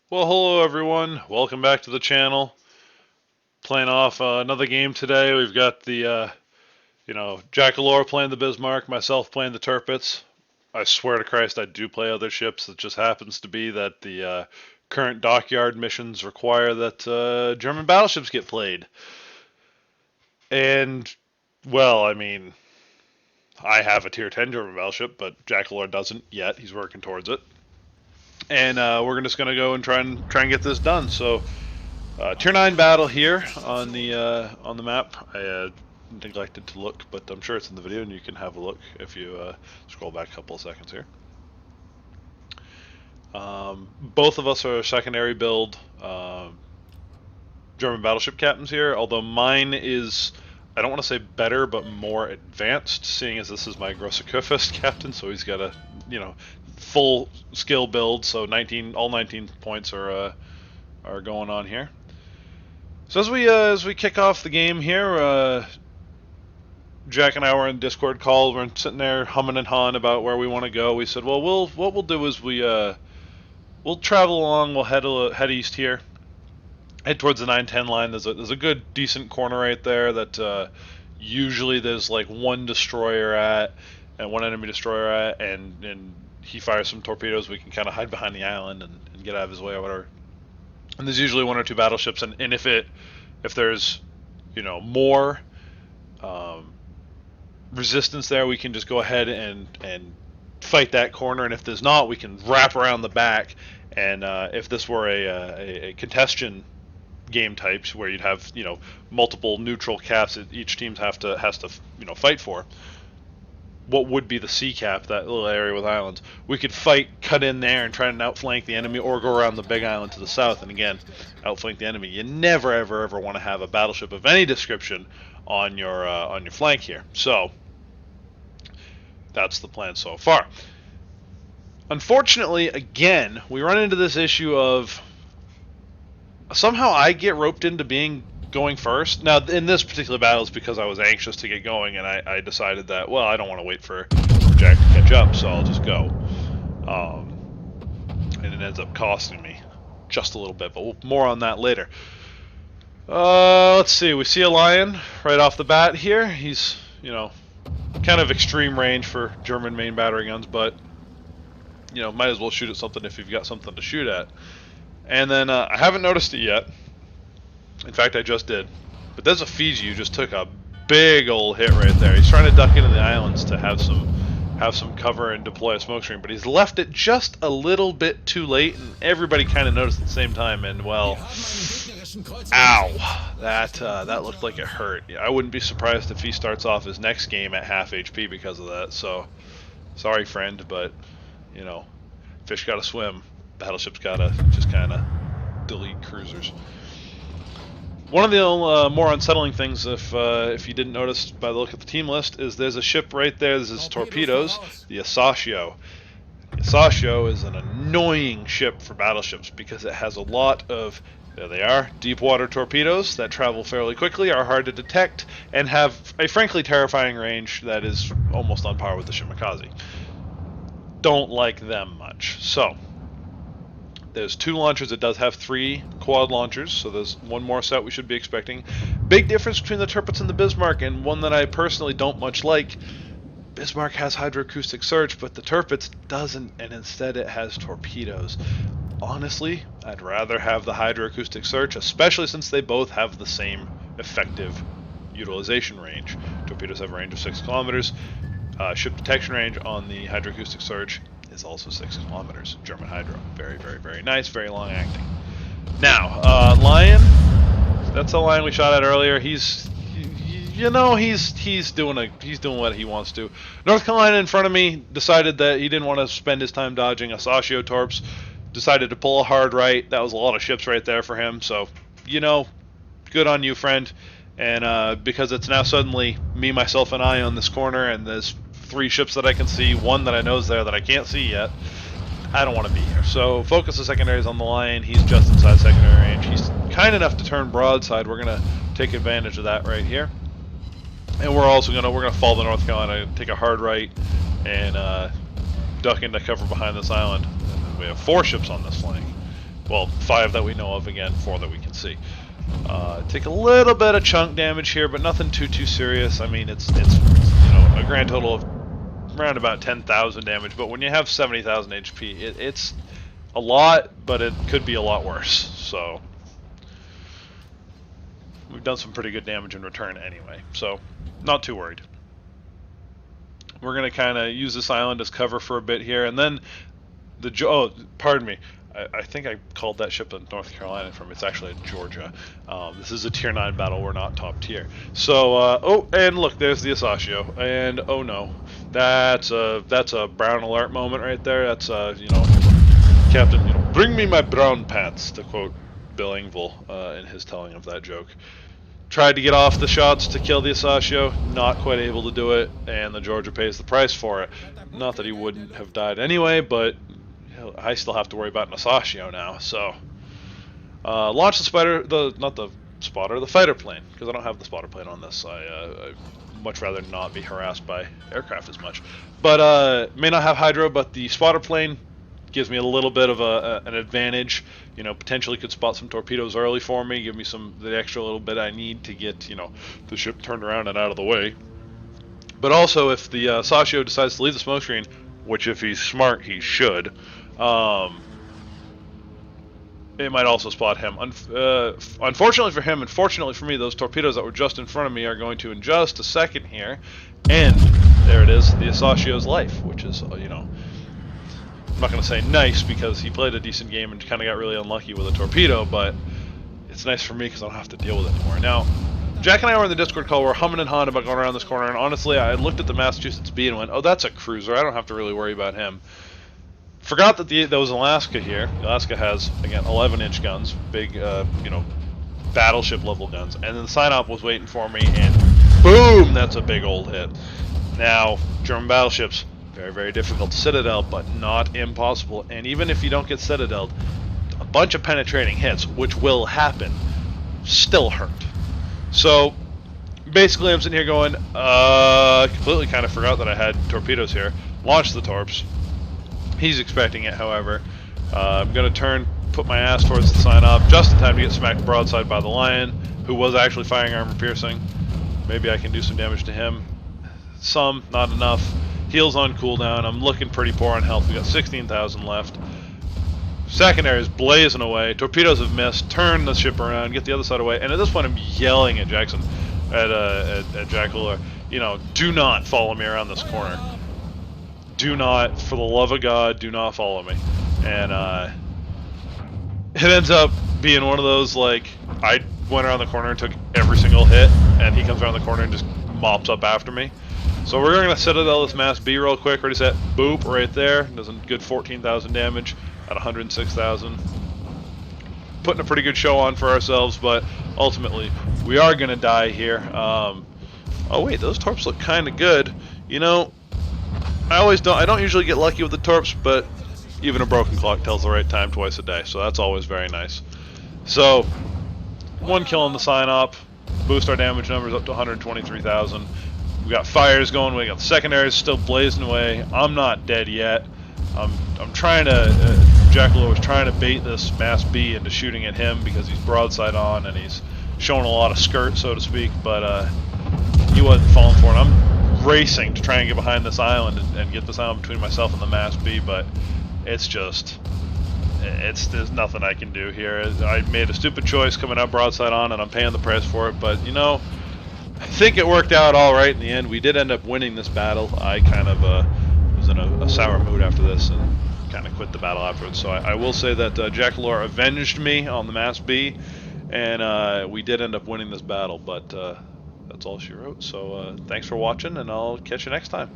Well, hello everyone. Welcome back to the channel. Playing off another game today. We've got the, Jackalawre playing the Bismarck, myself playing the Tirpitz. I swear to Christ, I do play other ships. It just happens to be that the current dockyard missions require that German battleships get played. And, well, I mean, I have a Tier 10 German battleship, but Jackalawre doesn't yet. He's working towards it. And we're just going to go and try and get this done. So. Tier 9 battle here on the map. I neglected to look, but I'm sure it's in the video and you can have a look if you scroll back a couple of seconds here. Both of us are secondary build German battleship captains here, although mine is, I don't want to say better, but more advanced, seeing as this is my Grosse Kurfürst captain, so he's got a, full skill build, so all 19 points are going on here. So as we kick off the game here, Jack and I were in Discord call. We're sitting there humming and hawing about where we want to go. We said, well, what we'll do is we'll travel along. We'll head east here, head towards the 9-10 line. There's a good decent corner right there that usually there's like one destroyer at and one enemy destroyer at, and he fires some torpedoes. We can kind of hide behind the island and get out of his way or whatever. And there's usually one or two battleships, and if there's more resistance there, we can just go ahead and fight that corner. And if there's not, we can wrap around the back. And if this were a contestion game types where you'd have multiple neutral caps that each team has to fight for, what would be the C cap, that little area with islands, we could cut in there and try and outflank the enemy, or go around the big island to the south and again outflank the enemy. You never ever want to have a battleship of any description on your flank here. So that's the plan so far. Unfortunately, again, we run into this issue of somehow I get roped into going first. Now, in this particular battle, it's because I was anxious to get going, and I decided that, well, I don't want to wait for Jack to catch up, so I'll just go. And it ends up costing me just a little bit, but more on that later. Let's see. We see a lion right off the bat here. He's, kind of extreme range for German main battery guns, but, might as well shoot at something if you've got something to shoot at. And then I haven't noticed it yet. In fact, I just did. But there's a Fiji who just took a big old hit right there. He's trying to duck into the islands to have some cover and deploy a smoke screen, but he's left it just a little bit too late, and everybody kind of noticed at the same time. And well, ow! That looked like it hurt. I wouldn't be surprised if he starts off his next game at half HP because of that. So, sorry, friend, but fish gotta swim. Battleships gotta just kind of delete cruisers. One of the more unsettling things, if you didn't notice by the look at the team list, is there's a ship right there. This is torpedoes, the Asashio. The Asashio is an annoying ship for battleships because it has a lot of, there they are, deep water torpedoes that travel fairly quickly, are hard to detect, and have a frankly terrifying range that is almost on par with the Shimakaze. Don't like them much. So, there's 2 launchers. It does have 3 quad launchers, so there's one more set we should be expecting. Big difference between the Tirpitz and the Bismarck, and one that I personally don't much like. Bismarck has hydroacoustic search, but the Tirpitz doesn't, and instead it has torpedoes. Honestly, I'd rather have the hydroacoustic search, especially since they both have the same effective utilization range. Torpedoes have a range of 6 kilometers. Ship detection range on the hydroacoustic search is also 6 kilometers. German hydro. Very, very, very nice, very long acting. Now, Lion, that's the lion we shot at earlier. He's doing what he wants to. North Carolina in front of me decided that he didn't want to spend his time dodging Asashio torps. Decided to pull a hard right. That was a lot of ships right there for him. So, good on you, friend. And because it's now suddenly me, myself, and I on this corner, and there's 3 ships that I can see, 1 that I know is there that I can't see yet, I don't want to be here. So focus the secondaries on the Lion. He's just inside secondary range. He's kind enough to turn broadside. We're going to take advantage of that right here. And we're also going to follow the North Carolina, take a hard right, and duck into cover behind this island. And we have 4 ships on this flank. Well, 5 that we know of, again, 4 that we can see. Take a little bit of chunk damage here, but nothing too serious. I mean, it's a grand total of around about 10,000 damage, but when you have 70,000 HP, it's a lot, but it could be a lot worse. So we've done some pretty good damage in return anyway, so not too worried. We're going to kind of use this island as cover for a bit here, and then pardon me. I think I called that ship in North Carolina from. It's actually in Georgia. This is a Tier 9 battle. We're not top tier. So, and look, there's the Asashio. And, oh no. That's a brown alert moment right there. That's, Captain, bring me my brown pants, to quote Bill Engvall in his telling of that joke. Tried to get off the shots to kill the Asashio, not quite able to do it, and the Georgia pays the price for it. Not that he wouldn't have died anyway, but I still have to worry about an Asashio now. So, launch the fighter plane, because I don't have the spotter plane on this. I much rather not be harassed by aircraft as much. But may not have hydro, but the spotter plane gives me a little bit of an advantage. Potentially could spot some torpedoes early for me, give me the extra little bit I need to get the ship turned around and out of the way. But also, if the Asashio decides to leave the smoke screen, which if he's smart he should, it might also spot him. Unfortunately for him, and fortunately for me, those torpedoes that were just in front of me are going to, in just a second here, end, there it is, the Asashio's life, which is, I'm not going to say nice, because he played a decent game and kind of got really unlucky with a torpedo, but it's nice for me because I don't have to deal with it anymore. Now, Jack and I were in the Discord call, we're humming and hawing about going around this corner, and honestly, I looked at the Massachusetts B and went, oh, that's a cruiser, I don't have to really worry about him. Forgot that there was Alaska here. Alaska has, again, 11-inch guns, big, battleship level guns, and then the sign-off was waiting for me, and boom, that's a big old hit. Now, German battleships, very, very difficult to citadel, but not impossible, and even if you don't get citadeled, a bunch of penetrating hits, which will happen, still hurt. So, basically I'm sitting here going, completely kind of forgot that I had torpedoes here, launched the torps. He's expecting it, however. I'm going to put my ass towards the sign-off, just in time to get smacked broadside by the Lion, who was actually firing armor-piercing. Maybe I can do some damage to him. Some, not enough. Heals on cooldown. I'm looking pretty poor on health. We got 16,000 left. Secondary is blazing away. Torpedoes have missed. Turn the ship around, get the other side away. And at this point, I'm yelling at Jackson, at Jackelawre, do not follow me around this corner. Do not, for the love of God, do not follow me. And it ends up being one of those, like, I went around the corner and took every single hit, and he comes around the corner and just mops up after me. So we're going to citadel this Mass B real quick. Ready, set, boop, right there. Does a good 14,000 damage at 106,000. Putting a pretty good show on for ourselves, but ultimately we are going to die here. Oh wait, those torps look kind of good. I don't usually get lucky with the torps, but even a broken clock tells the right time twice a day, so that's always very nice. So, 1 kill on the sign-op, boost our damage numbers up to 123,000. We got fires going, we got the secondaries still blazing away. I'm not dead yet. I'm trying to, Jackalawre was trying to bait this Mass B into shooting at him because he's broadside on and he's showing a lot of skirt, so to speak, but he wasn't falling for it. I'm racing to try and get behind this island and get this island between myself and the Mass B, but there's nothing I can do here. I made a stupid choice coming out broadside on, and I'm paying the price for it, but I think it worked out all right in the end. We did end up winning this battle. I kind of was in a sour mood after this and kind of quit the battle afterwards, so I will say that Jackalawre avenged me on the Mass B, and we did end up winning this battle, but that's all she wrote. So thanks for watching, and I'll catch you next time.